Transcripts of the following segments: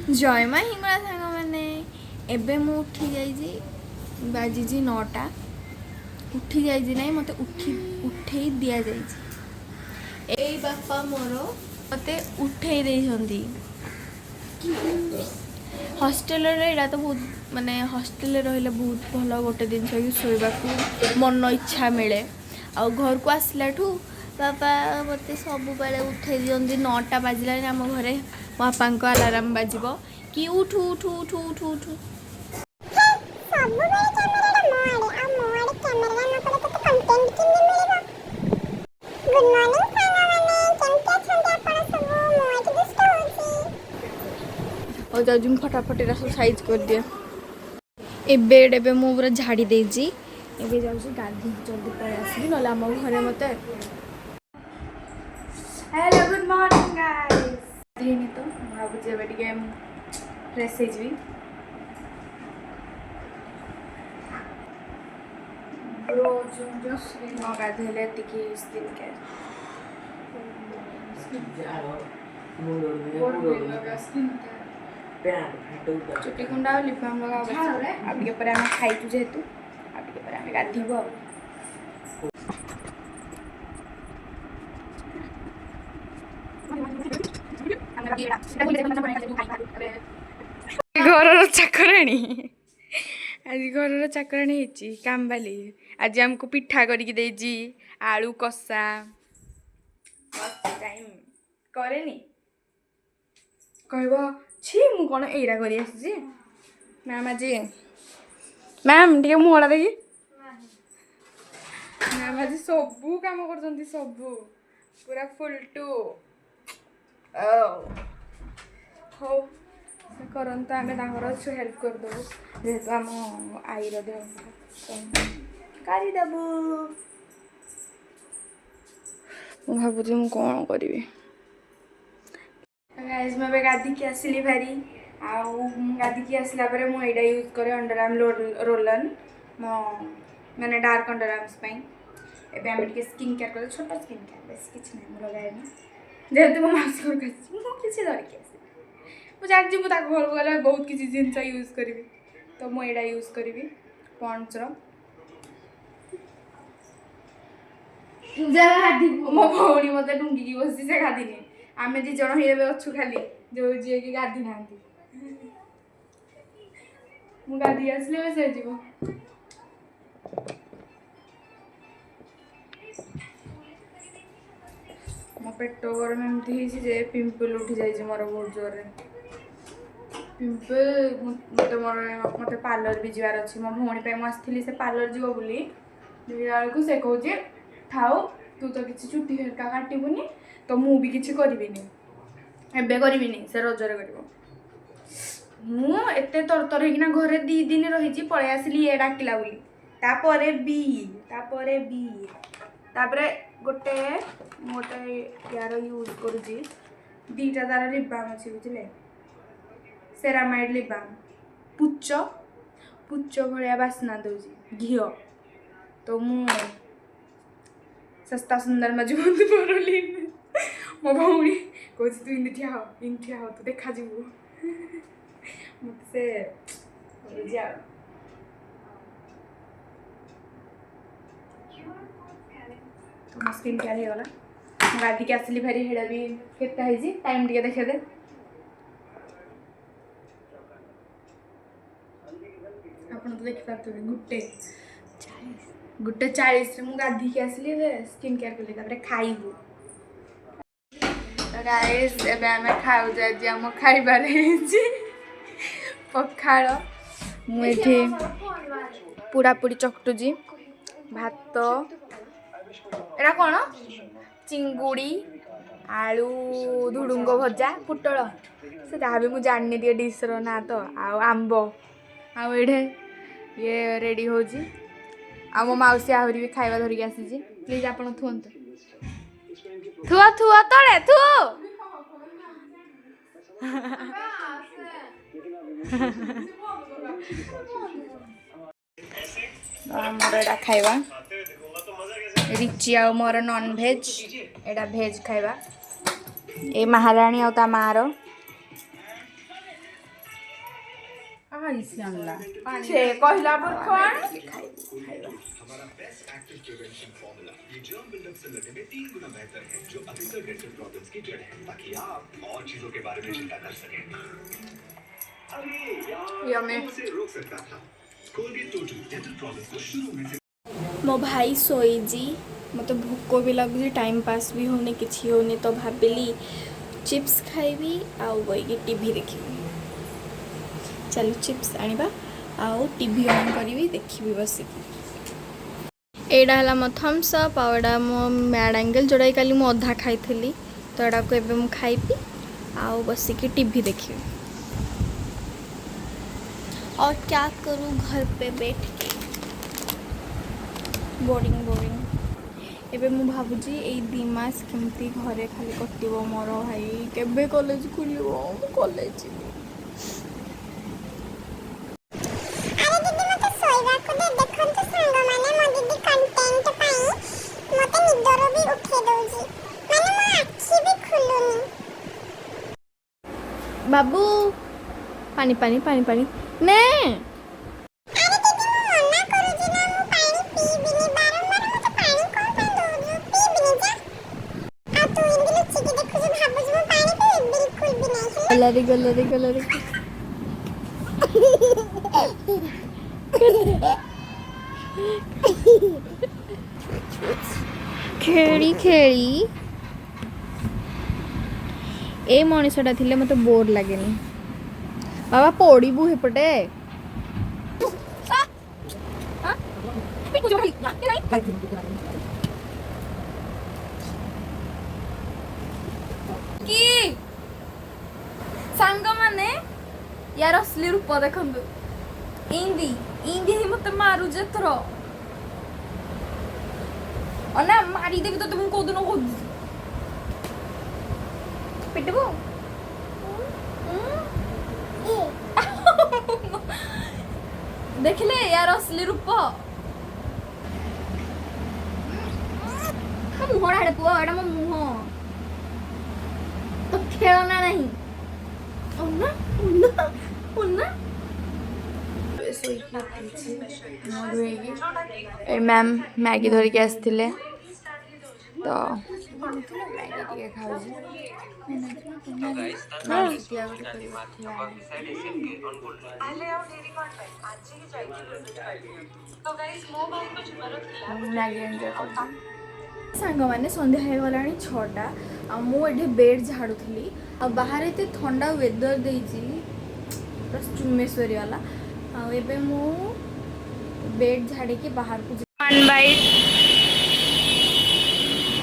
जय माँ हिंगला सांग मैंने एबे मु उठी जाइजी बाजी 9टा उठी जाइजी नहीं मते उठे दिया जाइजी ए बापा मोर मते उठे देइछंती हॉस्टेल रे तो बहुत माने हॉस्टेल रहिले बहुत भल गोटे दिन कि शोबा मन इच्छा मिले आ घर को आसला बापा मत सब बेले उठे दिखती 9टा बाजिला आम घरे बापा अलार्म बाजिब कि उठू उठू उठू उठू उठू और जाऊँ फटाफट सब साइज कर दिए ए बेड एबे मु पूरा झाड़ी देजी एबे जाऊँ गाधी जल्दी पड़े आसबि ना आम घरे मत हेलो गुड मॉर्निंग गाइस दिनी तो भाबुचे एबे टिके फ्रेश हे जी रोज जस्ट न गाधेले टिके स्किन केयर चुटी कुंडा लिप बाम लगा अब टिके पर हम खाइतु जेतु अब टिके पर हम गाधीबो घर चाकराणी आज घर चाकराणी होती कामबाली आज आमको पिठा करके देजी आलू कषा टाइम करेनी कह छी मु कौन एरा कर मैम आज मैम टे मुहला देखी मैम आज सबू कम कर सबू पूरा फुल टू हो करते आम अच्छे हेल्प करदेबू जेहेतु आम आईर देह करदेबू भावुँ मु कौन करी गाइस मैं गाधिकी आसली भारी गाधिकी आसला मुझे यूज करे अंडर आर्म रोलन मो मैंने डार्क अंडर आर्म्स एबे आम स्किन केयर कर छोट स्किन केयर बेस किसी ना लगाएनी जेहेतु मो माउसी घर किसी धरिकी आस मुझे जानती मुझे घर को गला बहुत किसी जिनस यूज करी तो मुझे यूज करी पॉन्ड्स मो भौणी मत डुंगी बसी से गाधीनी आम दिज ही अच्छु खाली जो जी कि गाधी ना मु गाधी आसले से जीव मो पेट गरम एमती पिंपल उठी जाइए मोर बहुत जोर पिंपल मत पार्लर भी जबार अच्छी मो भौणी आसती से पार्लर जीव बोली बेलू से कहे थाओ तू तो किसी चुटी हेल्का काटबूनी तो मु भी किसी करी एबे करी से रजरे कर मुझे तरतर होना घरे 2 दिन रही पलि आसली ये डाकिला बोली तापरे गोटे गोटे यार यूज करुँची 2टा तार लिपबाम अच्छी बुझे सेरामाइड लिपबाम पुच्च भाया बास्ना दूसरी घी तो मु सस्ता सुंदर मजी बंद पड़ली मो भौणी कह तू इन ठिया हो तो देखा जीवु मत से तो मो स्किन केयर हो गला गाधिकी आसली भारी हेड़ा भी केते टाइम टे देखे दे आप तो देखिपे गुटे 40 मु गाधिकी आसली स्किन केयर कली खाइबू गाइस एबे आमे खाऊ जे हम खाइबार पखाड़ मुझे पूरा पूरी चकटुजी भात एटा कौन चिंगुड़ी आलू धुडुंग भजा पुटल से जहाँ भी मुझे जानी दिए डिश्र ना तो आंब आड़े ये रेडी हो मो मौसी आहरी भी खाଇବା धरिकी आसी प्लीज आप थुअंतु थुआ थुआ तले थु मोर एटा खाइबा रिची आ मोर नॉन भेज एटा भेज खाइबा ए महारानी आ ता मारो आइसी आनला से कहला पर कौन हमारा बेस्ट एक्टिव प्रिवेंशन फॉर्मूला ये जर्म बिल्डअप से लड़ने में 3 गुना बेहतर है, जो अधिकतर डेंटल प्रॉब्लम्स की जड़ है, ताकि आप और चीजों के बारे में चिंता कर सकें। अरे यार, मैं उसे रोक सकता था। कोलगेट टोटल डेंटल प्रॉब्लम्स को शुरू में से मो भाई शोईजी मत भोक भी लगुच टाइम पास भी होनी किसी होनी तो भाविली चिप्स खाइबी आउ बई टीवी देखी चलो चिप्स आनिबा आउ टीवी ऑन करी देखी बसिकी एडा हला मो थम्स अप आउडा मो मैड एंगल जोड़ा काली मो अधा खाई थी तो एडा को एबे मु खाइबी आउ बसिकी टीवी देखी और क्या करूँ घर पे बैठ के बोरिंग बोरिंग एबे मु भाबुची एई 2 मास केमती घरे खाली कटिबो मोर भाई केबे कॉलेज खुलिबो मु कॉलेज अरे दीदी मते सोइबा को दे देखन तो संग माने मो दीदी कंटेंट पई मते निदर भी उठे दउजी माने मो आखी भी खुलुनी बाबू पानी पानी पानी पानी ने अरे दीदी मो मना करूजी ना मो पानी पीबिनी बारंबार मते पानी कोन पे दउजी पीबिनी जा आ तू इंदी लुच्ची के देखुजी भाबुजी मो पानी पीबी बिल्कुल भी नहीं गलरी गलरी गलरी खेड़ी खेड़ी ए मनीषटा थिले मते बोर लागेनी बाबा पड़बू हेपटे कि सांग माने यार असली रूप देखंतु इंदी इंदी ही मते मारू जेथरो अना मारी देबी तो तुम को दिन को पिटबो देखले यार असली रूप मुहड़ा हेड पुआ एडा मो मुह तो खेलना नहीं ओन्ना ओन्ना ओन्ना मैम मैगी धरिक आसते तो मैगी टे खाऊ सांग मैंने संध्या हो गला 6टा मुझे बेड झाड़ूली आ बाहर एत ठंडा वेदर देती चुम्बेश्वरी वाला आबे मु बेड झाड़ी के बाहर को वन बाइट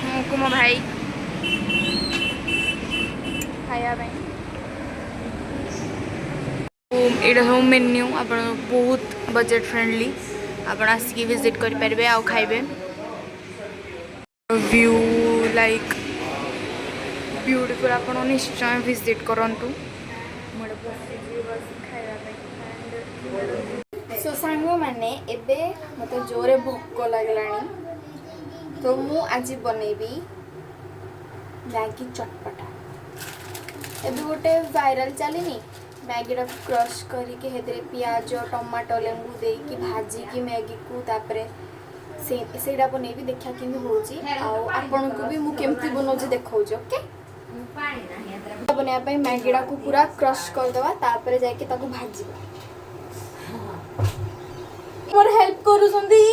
मुझको मो भाई खाया यहाँ सब मेन्यू आप बहुत बजेट फ्रेंडली आप आसिक विजिट करेंगे आउ खाइबे व्यू लाइक ब्यूटीफुल आप निश्चय विजिट करूँ सो सांग मैंने एबे मत जोरे भोक लगला तो मु आज बनैबी मैगी चटपटा एबे गोटे वायरल चलिनी मैगी टा क्रश करके हेतरे पियाज टमाटो लेंबू दे कि भाजी की मैगी को तापरे सेटा बनैबी देखा कि होची आउ आपन को भी मु केमती बनौजी देखौजी ओके बनाया मैगी टा को पूरा क्रश कर दवा तापरे जाके ताको भाजीबा मोर हेल्प करू संदी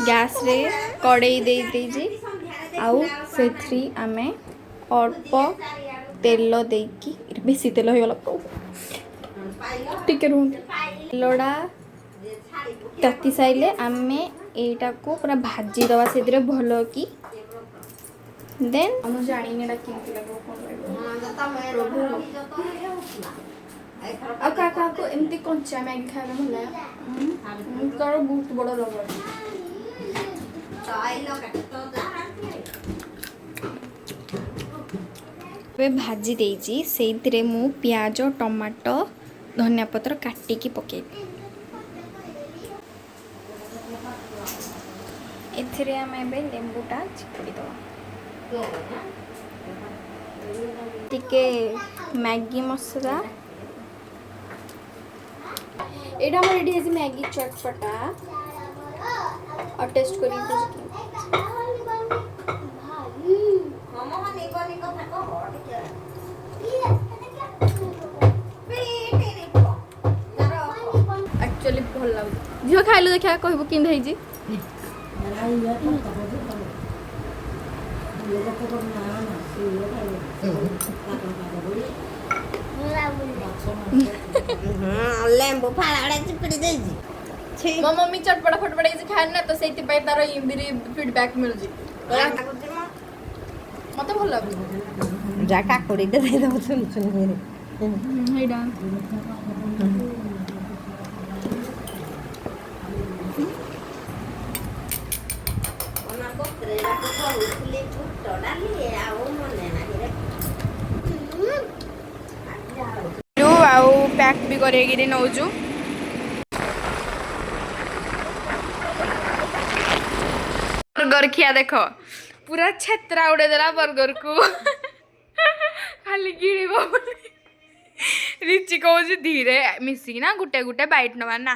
गैस रे कड़ई दे दीजी आउ से थ्री आमे अल्प तेल देकी बेसी तेल हो गला तो टिके रहू तेलडा तती साइले आमे एटा को पूरा भाजी दवा से भल की देन हम जानी एटा केमती लागो कोन लागो आ काका को एमती कंचा मैगी खाइबा भल तार बहुत बड़ लग भाजी देजी से मु पियाज टमाटो धनिया पत्र काटिकी पकेबी एथिरे आमे लेंबूटा चिपुड़ी दवा टिके मैगी मसला एटा हमर रेडी है मैगी चटपटा और टेस्ट करी एक्चुअली भल लागु झियो खाइलु देखा कहबो किन है जी लेंबू फाड़ा चिपड़ी देजी मो मम्मी चटपटा फटपटा କିଛି ଖାଏ ନା ତ ସେଇଥି ପାଇଁ ତାର ଇମ୍ବିରି ଫିଡବ୍ୟାକ୍ ମିଳୁଛି ମତେ ଭଲ ଲାଗୁଛି ଯା କାକୁଡିଟେ ଦେଇଦବ ଚୁନ ଚୁନ କରି ହେଇଟା ona kotre la ko khuli butto dali au mone na hire ଆଉ ପ୍ୟାକ୍ ବି କରେଇକିରି ନଉଛୁ बर्गर खिया देख पूरा छेत्रा उड़े देला बर्गर को खाली गिड़ी रिची कहूँ धीरे मिसिकी ना गुटे गुटे बैट नवा ना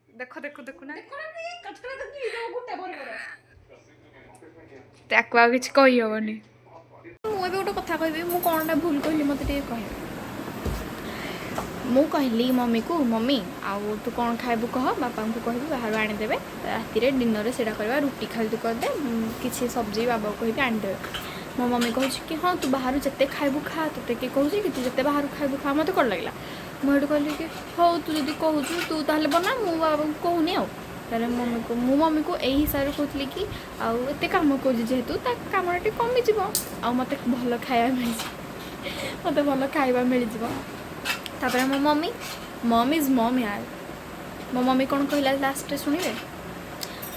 देख देख देख ना ताको आ किछ कहि होबनी मु एबे गोटे कथा कहबी मु कोनटा भूल कहली मते टे कहि मु कहली मम्मी को मम्मी आउ तू कौन खाइबू कह बापा को कहबी बाहर आनीदेवे राति डिनर से करवा रुटी खाली तू करदे किसी सब्जी बाबा को कह आनीदेवे मो मम्मी कहूँ कि हाँ तू बाहर जिते खाइबू खा तोते किए कहूँ कि तू जिते बाहर खाइबू खा मत कौन लगे मुझे कहली कि हाँ तू जब कहूँ तू ताल बना मु बाबा को कहूनी आउ मम्मी को मो मम्मी को यही हिसाब से कहली कि आते कम कर जेहेतु कम कमिज मत भल खाया मिल मत भल खाଇବା मिलଯିବ तापर मो मम्मी मम इज मम यार मो मम्मी कौन कहला लास्ट शुणिबे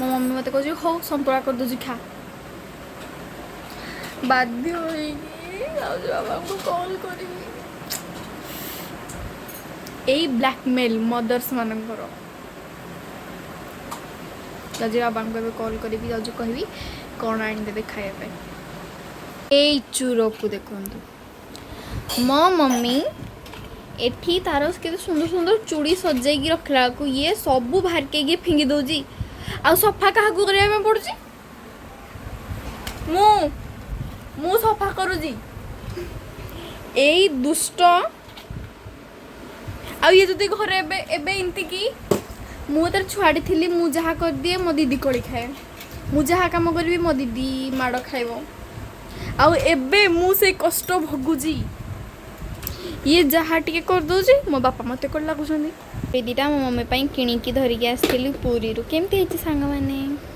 मो मम्मी मत कह हो संतुला कर दूँ खा बाध्य बाबा को कॉल करी यही ब्लैकमेल मदर्स मानकर जज बाबा को कॉल करी जज कहबी कौन आनीदेवे खाया यही चूर को देखु मो मम्मी एठी तार के सुंदर सुंदर चूड़ी सजाई रखला को ये सबू बाहर के फिंगी दौजी आ सफा क्या करने पड़ुची मु सफा करुजी यही दुष्ट आ ये जदि घरे एबे इनती की मु तार छुआड़ी थी मु जहाँ कर दिए मो दीदी कोड़ी खाए मु जहाँ काम करी मो दीदी माड़ खाइब आ एबे मु से कष्ट भोगुजी ये जहाँ टे कर दूसरी मो बापा मत कौन लगुच दीटा मो मम्मी किणी धरिकी आसती पुरी केमती सांग मैंने